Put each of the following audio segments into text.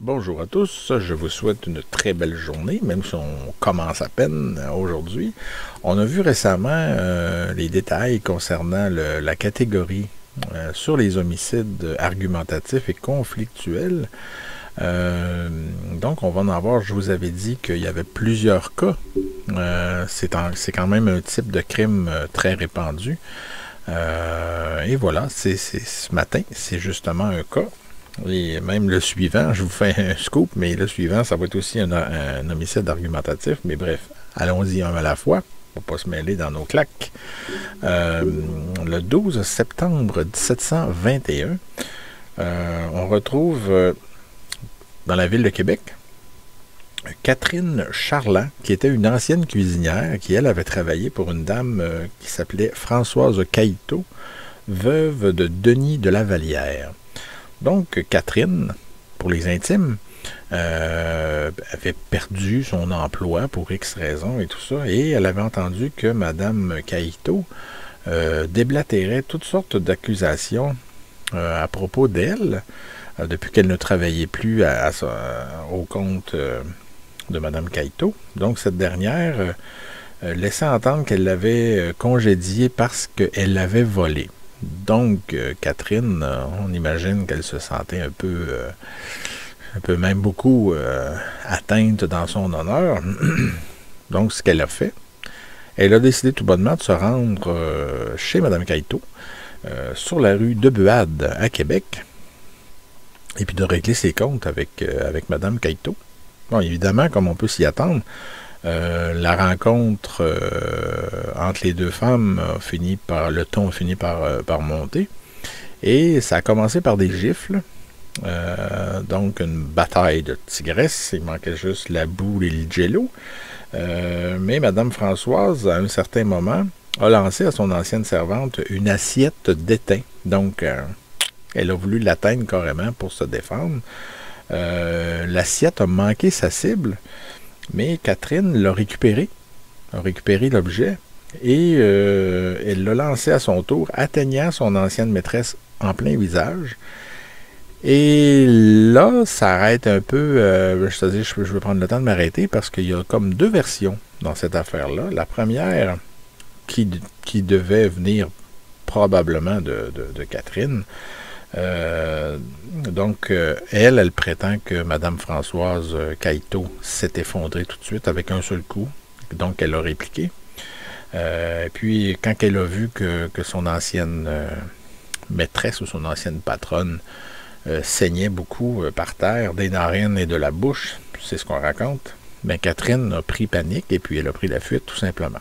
Bonjour à tous, je vous souhaite une très belle journée, même si on commence à peine aujourd'hui. On a vu récemment les détails concernant la catégorie sur les homicides argumentatifs et conflictuels. Donc on va en voir, je vous avais dit qu'il y avait plusieurs cas. C'est quand même un type de crime très répandu. Et voilà, ce matin, c'est justement un cas. Et même le suivant, je vous fais un scoop, mais le suivant, ça va être aussi un homicide argumentatif. Mais bref, allons-y un à la fois, pour ne pas se mêler dans nos claques. Le 12 septembre 1721, on retrouve dans la ville de Québec Catherine Charland, qui était une ancienne cuisinière, qui, elle, avait travaillé pour une dame qui s'appelait Françoise Cailleteau, veuve de Denis de la Vallière. Donc, Catherine, pour les intimes, avait perdu son emploi pour X raisons et tout ça, et elle avait entendu que Mme Cailleteau déblatérait toutes sortes d'accusations à propos d'elle, depuis qu'elle ne travaillait plus au compte de Mme Cailleteau. Donc, cette dernière laissait entendre qu'elle l'avait congédiée parce qu'elle l'avait volée. Donc, Catherine, on imagine qu'elle se sentait un peu même beaucoup atteinte dans son honneur. Donc, ce qu'elle a fait, elle a décidé tout bonnement de se rendre chez Mme Cailleteau, sur la rue de Buade à Québec, et puis de régler ses comptes avec Mme Cailleteau. Bon, évidemment, comme on peut s'y attendre, la rencontre entre les deux femmes le ton a fini par monter, et ça a commencé par des gifles, donc une bataille de tigresses. Il manquait juste la boule et le jello, mais Madame Françoise, à un certain moment, a lancé à son ancienne servante une assiette d'étain. Donc elle a voulu l'atteindre carrément pour se défendre. L'assiette a manqué sa cible, mais Catherine l'a récupéré, l'objet, et elle l'a lancé à son tour, atteignant son ancienne maîtresse en plein visage. Et là, ça arrête un peu, je vais prendre le temps de m'arrêter, parce qu'il y a comme deux versions dans cette affaire-là. La première, qui devait venir probablement de Catherine. Donc, elle prétend que Mme Françoise Cailleteau s'est effondrée tout de suite avec un seul coup. Donc, elle a répliqué. Et puis, quand elle a vu que son ancienne maîtresse ou son ancienne patronne saignait beaucoup par terre, des narines et de la bouche, c'est ce qu'on raconte, bien, Catherine a pris panique et puis elle a pris la fuite, tout simplement.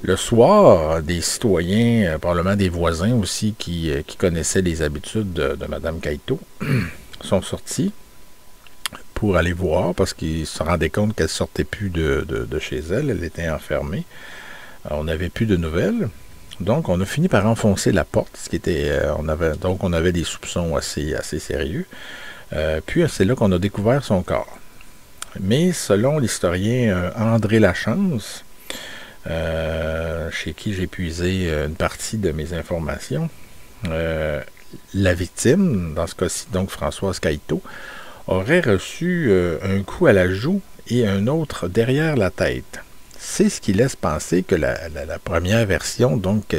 Le soir, des citoyens, probablement des voisins aussi, qui connaissaient les habitudes de Mme Cailleteau, sont sortis pour aller voir, parce qu'ils se rendaient compte qu'elle ne sortait plus de chez elle. Elle était enfermée. On n'avait plus de nouvelles. Donc, on a fini par enfoncer la porte, ce qui était, on avait des soupçons assez sérieux. Puis, c'est là qu'on a découvert son corps. Mais, selon l'historien André Lachance, chez qui j'ai puisé une partie de mes informations, la victime, dans ce cas-ci, donc Françoise Cailleteau, aurait reçu un coup à la joue et un autre derrière la tête. C'est ce qui laisse penser que la première version, donc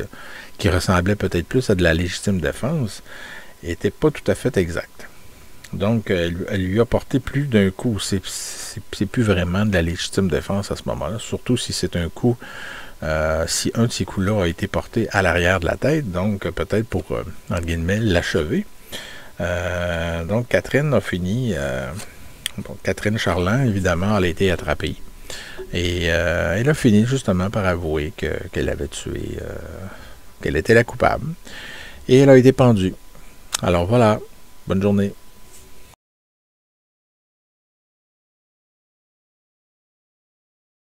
qui ressemblait peut-être plus à de la légitime défense, n'était pas tout à fait exacte. Donc, elle lui a porté plus d'un coup. C'est plus vraiment de la légitime défense à ce moment-là, surtout si c'est un coup, si un de ces coups-là a été porté à l'arrière de la tête, donc peut-être pour, entre guillemets, l'achever. Donc, Catherine a fini, Catherine Charland, évidemment, elle a été attrapée. Et elle a fini justement par avouer qu'elle avait tué, qu'elle était la coupable. Et elle a été pendue. Alors voilà, bonne journée.